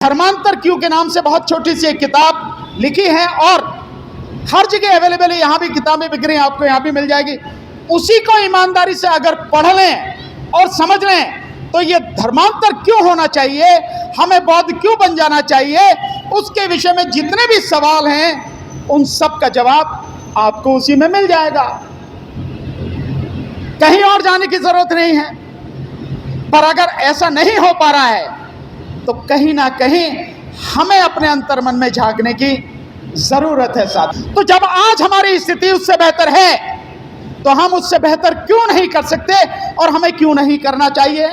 धर्मांतर क्यों के नाम से बहुत छोटी सी एक किताब लिखी है और हर जगह अवेलेबल है। यहाँ भी किताबें बिक रही हैं, आपको यहाँ भी मिल जाएगी। उसी को ईमानदारी से अगर पढ़ लें और समझ लें तो ये धर्मांतर क्यों होना चाहिए, हमें बौद्ध क्यों बन जाना चाहिए, उसके विषय में जितने भी सवाल हैं उन सब का जवाब आपको उसी में मिल जाएगा। कहीं और जाने की जरूरत नहीं है। पर अगर ऐसा नहीं हो पा रहा है तो कहीं ना कहीं हमें अपने अंतर्मन में झांकने की जरूरत है साथ। तो जब आज हमारी स्थिति उससे बेहतर है तो हम उससे बेहतर क्यों नहीं कर सकते और हमें क्यों नहीं करना चाहिए।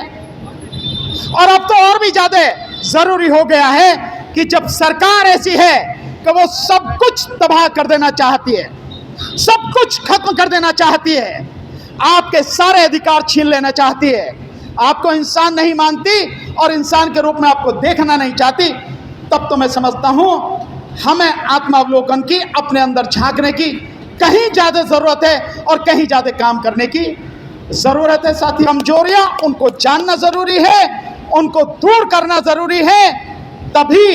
और अब तो और भी ज्यादा जरूरी हो गया है कि जब सरकार ऐसी है कि वो सब कुछ तबाह कर देना चाहती है, सब कुछ खत्म कर देना चाहती है, आपके सारे अधिकार छीन लेना चाहती है, आपको इंसान नहीं मानती और इंसान के रूप में आपको देखना नहीं चाहती, तब तो मैं समझता हूं हमें आत्मावलोकन की, अपने अंदर झांकने की कहीं ज्यादा जरूरत है और कहीं ज्यादा काम करने की जरूरत है। साथ ही कमजोरियां उनको जानना जरूरी है, उनको दूर करना जरूरी है, तभी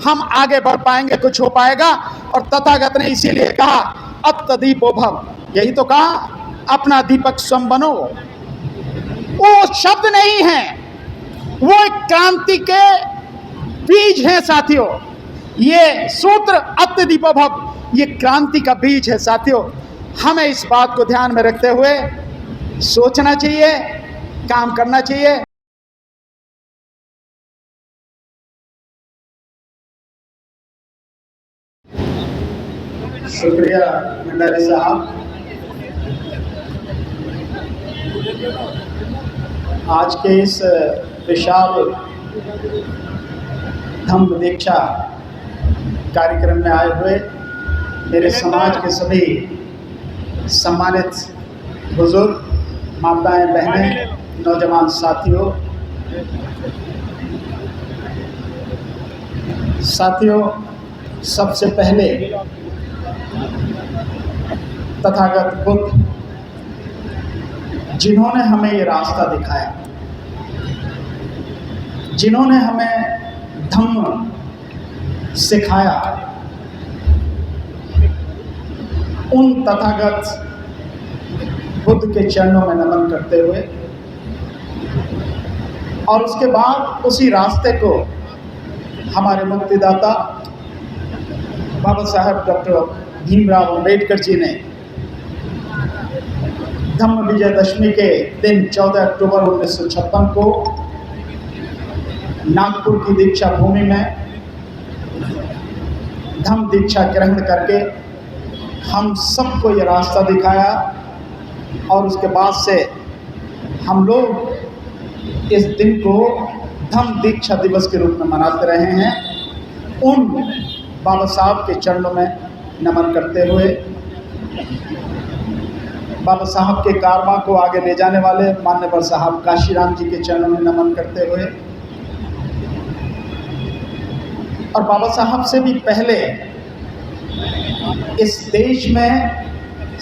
हम आगे बढ़ पाएंगे, कुछ हो पाएगा। और तथागत ने इसीलिए कहा अत्तदीपो भव, यही तो कहा अपना दीपक स्वयं बनो। वो शब्द नहीं है, वो एक क्रांति के बीज हैं साथियों। ये सूत्र अत्तदीपो भव ये क्रांति का बीज है साथियों। हमें इस बात को ध्यान में रखते हुए सोचना चाहिए, काम करना चाहिए। शुक्रिया भंडारी साहब। आज के इस विशाल धम्म दीक्षा कार्यक्रम में आए हुए मेरे समाज के सभी सम्मानित बुजुर्ग, माताएं, बहनें, नौजवान साथियों, सबसे पहले तथागत बुद्ध जिन्होंने हमें ये रास्ता दिखाया, जिन्होंने हमें धम्म सिखाया, उन तथागत बुद्ध के चरणों में नमन करते हुए और उसके बाद उसी रास्ते को हमारे मुक्तिदाता बाबा साहेब डॉक्टर भीमराव अम्बेडकर जी ने धम्म विजयदशमी के दिन 14 अक्टूबर 1956 को नागपुर की दीक्षा भूमि में धम्म दीक्षा ग्रहण करके हम सबको ये रास्ता दिखाया। और उसके बाद से हम लोग इस दिन को धम्म दीक्षा दिवस के रूप में मनाते रहे हैं। उन बाबा साहब के चरणों में नमन करते हुए, बाबा साहब के कारवा को आगे ले जाने वाले मान्यवर साहब काशीराम जी के चरणों में नमन करते हुए, और बाबा साहब से भी पहले इस देश में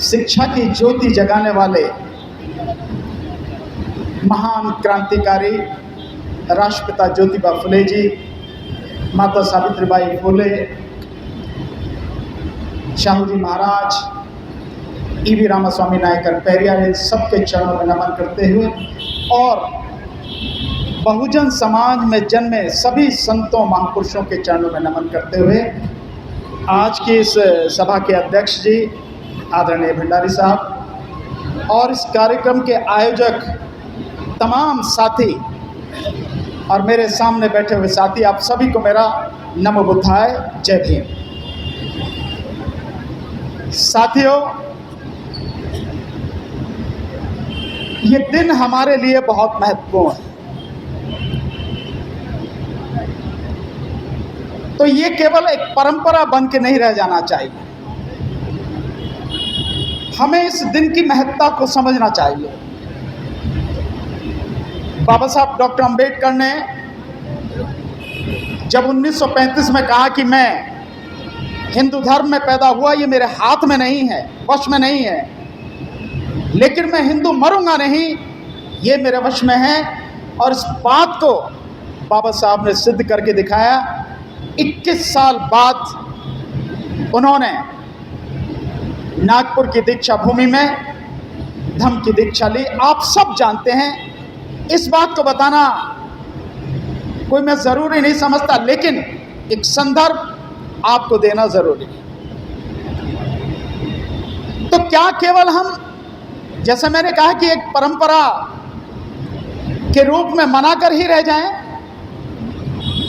शिक्षा की ज्योति जगाने वाले महान क्रांतिकारी राष्ट्रपिता ज्योतिबा फुले जी, माता सावित्रीबाई फुले, शाहू जी महाराज, ईवी रामास्वामी नायकर पेरियार, इन सबके चरणों में नमन करते हुए और बहुजन समाज में जन्मे सभी संतों महापुरुषों के चरणों में नमन करते हुए आज की इस सभा के अध्यक्ष जी आदरणीय भंडारी साहब और इस कार्यक्रम के आयोजक तमाम साथी और मेरे सामने बैठे हुए साथी, आप सभी को मेरा नमो बुद्धाय, जय भीम। साथियों, ये दिन हमारे लिए बहुत महत्वपूर्ण है। तो ये केवल एक परंपरा बन के नहीं रह जाना चाहिए, हमें इस दिन की महत्ता को समझना चाहिए। बाबा साहब डॉक्टर अंबेडकर ने जब 1935 में कहा कि मैं हिंदू धर्म में पैदा हुआ, ये मेरे हाथ में नहीं है, वश में नहीं है, लेकिन मैं हिंदू मरूंगा नहीं, ये मेरे वश में है। और इस बात को बाबा साहब ने सिद्ध करके दिखाया। 21 साल बाद उन्होंने नागपुर की दीक्षा भूमि में धम्म की दीक्षा ली। आप सब जानते हैं, इस बात को बताना कोई मैं ज़रूरी नहीं समझता, लेकिन एक संदर्भ आपको देना ज़रूरी है। तो क्या केवल हम, जैसे मैंने कहा कि एक परंपरा के रूप में मनाकर ही रह जाएं,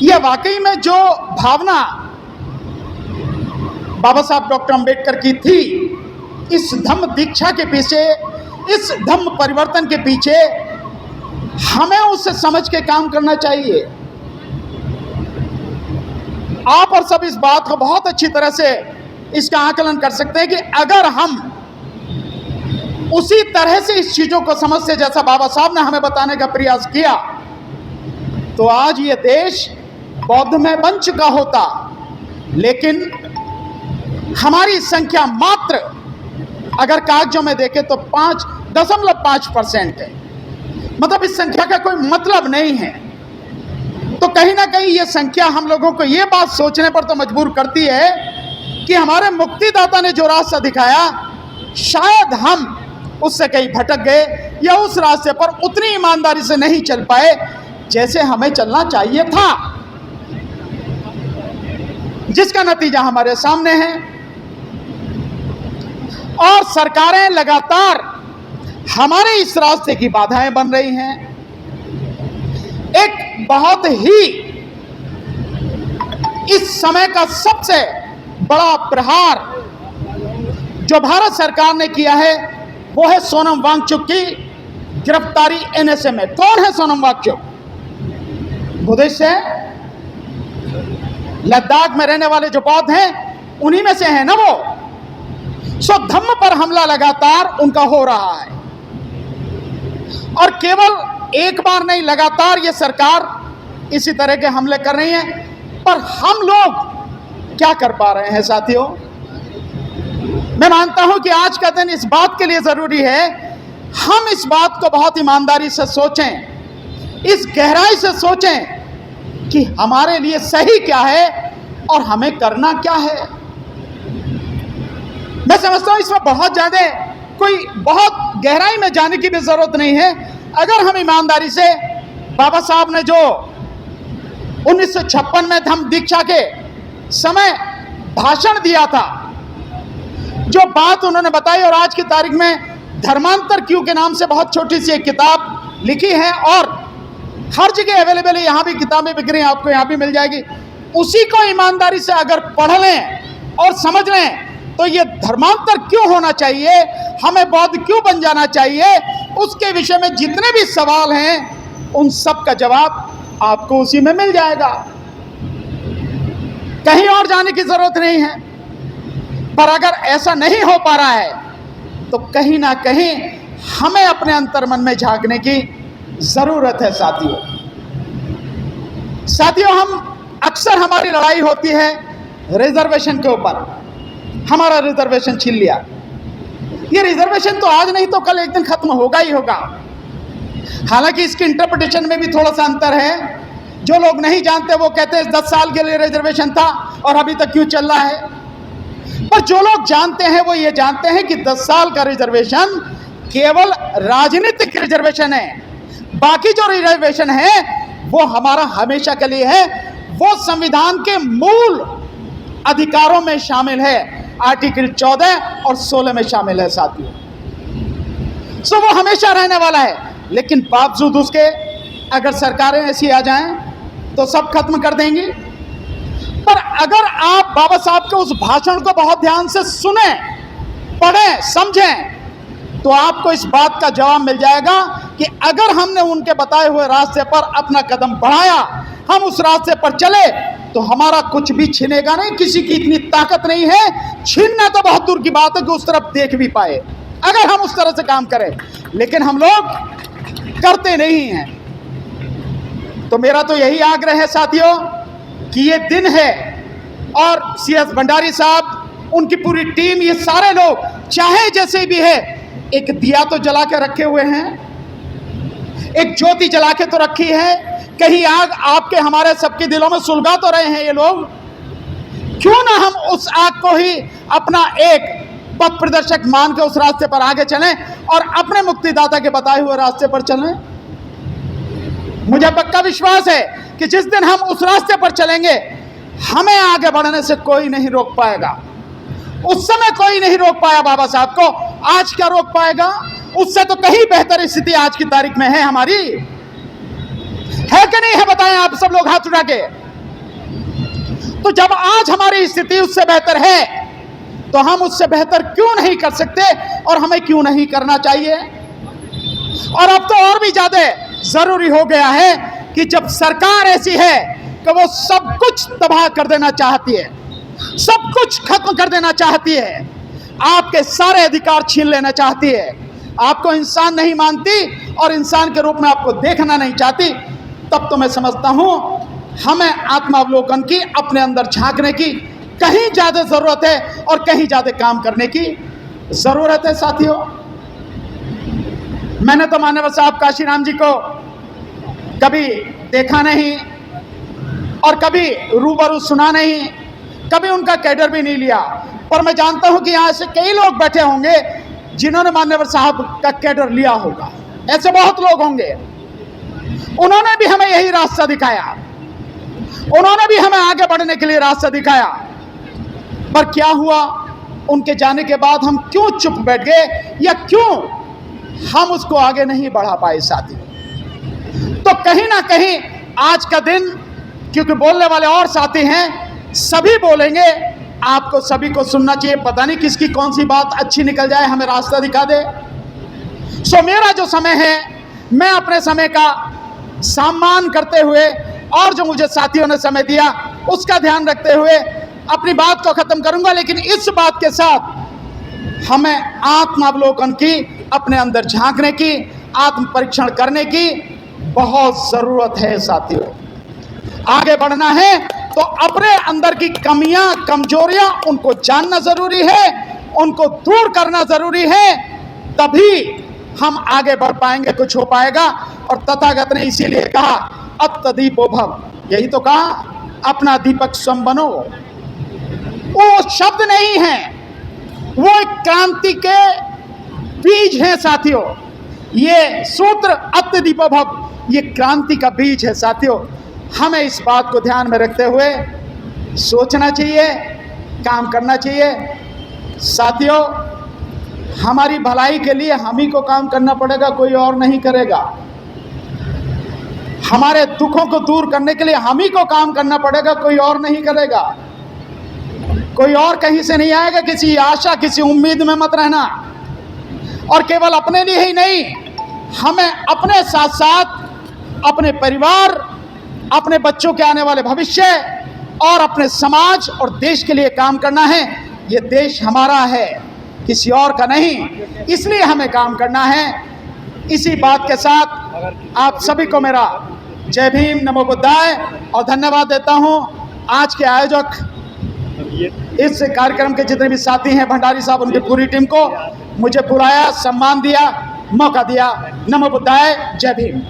या वाकई में जो भावना बाबा साहब डॉक्टर अंबेडकर की थी, इस धम्म दीक्षा के पीछे, इस धम्म परिवर्तन के पीछे हमें उसे समझ के काम करना चाहिए। आप और सब इस बात को बहुत अच्छी तरह से इसका आकलन कर सकते हैं कि अगर हम उसी तरह से इस चीजों को समझते जैसा बाबा साहब ने हमें बताने का प्रयास किया, तो आज ये देश बौद्ध में बन चुका होता। लेकिन हमारी संख्या मात्र अगर कागजों में देखें तो 5.5% है। मतलब इस संख्या का कोई मतलब नहीं है। तो कहीं ना कहीं ये संख्या हम लोगों को ये बात सोचने पर तो मजबूर करती है कि हमारे मुक्तिदाता ने जो रास्ता दिखाया, शायद हम उससे कहीं भटक गए या उस रास्ते पर उतनी ईमानदारी से नहीं चल पाए जैसे हमें चलना चाहिए था, जिसका नतीजा हमारे सामने है। और सरकारें लगातार हमारे इस रास्ते की बाधाएं बन रही हैं। एक बहुत ही इस समय का सबसे बड़ा प्रहार जो भारत सरकार ने किया है वो है सोनम वांगचुक की गिरफ्तारी एनएसए में। कौन है सोनम वांगचुक? बुद्धिस्ट है, लद्दाख में रहने वाले जो बौद्ध हैं उन्हीं में से है ना वो। सो धम्म पर हमला लगातार उनका हो रहा है, और केवल एक बार नहीं, लगातार ये सरकार इसी तरह के हमले कर रही है। पर हम लोग क्या कर पा रहे हैं साथियों? मैं मानता हूं कि आज का दिन इस बात के लिए जरूरी है, हम इस बात को बहुत ईमानदारी से सोचें, इस गहराई से सोचें कि हमारे लिए सही क्या है और हमें करना क्या है। मैं समझता हूं इसमें बहुत ज्यादा कोई बहुत गहराई में जाने की भी जरूरत नहीं है। अगर हम ईमानदारी से, बाबा साहब ने जो 1956 में धम्म दीक्षा के समय भाषण दिया था, जो बात उन्होंने बताई, और आज की तारीख में धर्मांतर क्यों के नाम से बहुत छोटी सी एक किताब लिखी है और हर जगह अवेलेबल है, यहाँ भी किताबें बिक रही हैं, आपको यहाँ भी मिल जाएगी। उसी को ईमानदारी से अगर पढ़ लें और समझ लें तो ये धर्मांतर क्यों होना चाहिए, हमें बौद्ध क्यों बन जाना चाहिए, उसके विषय में जितने भी सवाल हैं उन सब का जवाब आपको उसी में मिल जाएगा। कहीं और जाने की जरूरत नहीं है। पर अगर ऐसा नहीं हो पा रहा है तो कहीं ना कहीं हमें अपने अंतर्मन में झांकने की जरूरत है साथियों, हम अक्सर हमारी लड़ाई होती है रिजर्वेशन के ऊपर। हमारा रिजर्वेशन छीन लिया। ये रिजर्वेशन तो आज नहीं तो कल एक दिन खत्म होगा ही होगा। हालांकि इसकी इंटरप्रिटेशन में भी थोड़ा सा अंतर है। जो लोग नहीं जानते वो कहते हैं 10 साल के लिए रिजर्वेशन था और अभी तक क्यों चल रहा है। पर जो लोग जानते हैं वो ये जानते हैं कि 10 साल का रिजर्वेशन केवल राजनीतिक रिजर्वेशन है। बाकी जो रिजर्वेशन है वो हमारा हमेशा के लिए है। वो संविधान के मूल अधिकारों में शामिल है। आर्टिकल 14 और 16 में शामिल है साथियों। सो वो हमेशा रहने वाला है। लेकिन बावजूद उसके अगर सरकारें ऐसी आ जाएं तो सब खत्म कर देंगी। पर अगर आप बाबा साहब के उस भाषण को बहुत ध्यान से सुने, पढ़ें, समझें, तो आपको इस बात का जवाब मिल जाएगा कि अगर हमने उनके बताए हुए रास्ते पर अपना कदम बढ़ाया, हम उस रास्ते पर चले, तो हमारा कुछ भी छिनेगा नहीं। किसी की इतनी ताकत नहीं है, छीनना तो बहुत दूर की बात है कि उस तरफ देख भी पाए, अगर हम उस तरह से काम करें। लेकिन हम लोग करते नहीं हैं। तो मेरा तो यही आग्रह है साथियों कि ये दिन है, और CS भंडारी साहब, उनकी पूरी टीम, ये सारे लोग चाहे जैसे भी है, एक दिया तो जला के रखे हुए हैं, एक ज्योति जला के तो रखी है, कहीं आग आपके हमारे सबके दिलों में सुलगा तो रहे हैं ये लोग। क्यों ना हम उस आग को ही अपना एक पथ प्रदर्शक मान के उस रास्ते पर आगे चलें और अपने मुक्तिदाता के बताए हुए रास्ते पर चलें। मुझे पक्का विश्वास है कि जिस दिन हम उस रास्ते पर चलेंगे, हमें आगे बढ़ने से कोई नहीं रोक पाएगा। उस समय कोई नहीं रोक पाया बाबा साहब को, आज क्या रोक पाएगा? उससे तो कहीं बेहतर स्थिति आज की तारीख में है हमारी, है कि नहीं है? बताएं आप सब लोग हाथ उठा के। तो जब आज हमारी स्थिति उससे बेहतर है, तो हम उससे बेहतर क्यों नहीं कर सकते और हमें क्यों नहीं करना चाहिए? और अब तो और भी ज्यादा जरूरी हो गया है कि जब सरकार ऐसी है कि वो सब कुछ तबाह कर देना चाहती है, सब कुछ खत्म कर देना चाहती है, आपके सारे अधिकार छीन लेना चाहती है, आपको इंसान नहीं मानती और इंसान के रूप में आपको देखना नहीं चाहती, तब तो मैं समझता हूं हमें आत्मावलोकन की, अपने अंदर झांकने की कहीं ज्यादा जरूरत है और कहीं ज्यादा काम करने की जरूरत है। साथियों, मैंने तो मानव साहब काशीराम जी को कभी देखा नहीं और कभी रूबरू सुना नहीं, कभी उनका कैडर भी नहीं लिया, पर मैं जानता हूं कि यहां से कई लोग बैठे होंगे जिन्होंने मान्यवर साहब का कैडर लिया होगा। ऐसे बहुत लोग होंगे। उन्होंने भी हमें यही रास्ता दिखाया, उन्होंने भी हमें आगे बढ़ने के लिए रास्ता दिखाया, पर क्या हुआ? उनके जाने के बाद हम क्यों चुप बैठ गए या क्यों हम उसको आगे नहीं बढ़ा पाए? साथी, तो कहीं ना कहीं आज का दिन, क्योंकि बोलने वाले और साथी हैं, सभी बोलेंगे, आपको सभी को सुनना चाहिए। पता नहीं किसकी कौन सी बात अच्छी निकल जाए, हमें रास्ता दिखा दे। सो मेरा जो समय है, मैं अपने समय का सम्मान करते हुए और जो मुझे साथियों ने समय दिया उसका ध्यान रखते हुए अपनी बात को खत्म करूंगा। लेकिन इस बात के साथ हमें आत्मावलोकन की, अपने अंदर झांकने की, आत्म परीक्षण करने की बहुत जरूरत है। साथियों, आगे बढ़ना है तो अपने अंदर की कमियां, कमजोरियां, उनको जानना जरूरी है, उनको दूर करना जरूरी है, तभी हम आगे बढ़ पाएंगे, कुछ हो पाएगा। और तथागत ने इसीलिए कहा अत्तदीपो भव, यही तो कहा, अपना दीपक स्वयं बनो। वो शब्द नहीं है, वो एक क्रांति के बीज है साथियों। ये सूत्र अत्तदीपो भव, ये क्रांति का बीज है साथियों। हमें इस बात को ध्यान में रखते हुए सोचना चाहिए, काम करना चाहिए। साथियों, हमारी भलाई के लिए हम ही को काम करना पड़ेगा, कोई और नहीं करेगा। हमारे दुखों को दूर करने के लिए हम ही को काम करना पड़ेगा, कोई और नहीं करेगा। कोई और कहीं से नहीं आएगा। किसी आशा, किसी उम्मीद में मत रहना। और केवल अपने लिए ही नहीं, हमें अपने साथ साथ अपने परिवार, अपने बच्चों के आने वाले भविष्य और अपने समाज और देश के लिए काम करना है। ये देश हमारा है, किसी और का नहीं, इसलिए हमें काम करना है। इसी बात के साथ आप सभी को मेरा जय भीम, नमो बुद्धाय और धन्यवाद देता हूं। आज के आयोजक, इस कार्यक्रम के जितने भी साथी हैं, भंडारी साहब, उनकी पूरी टीम को मुझे बुलाया, सम्मान दिया, मौका दिया। नमो बुद्धाय, जय भीम।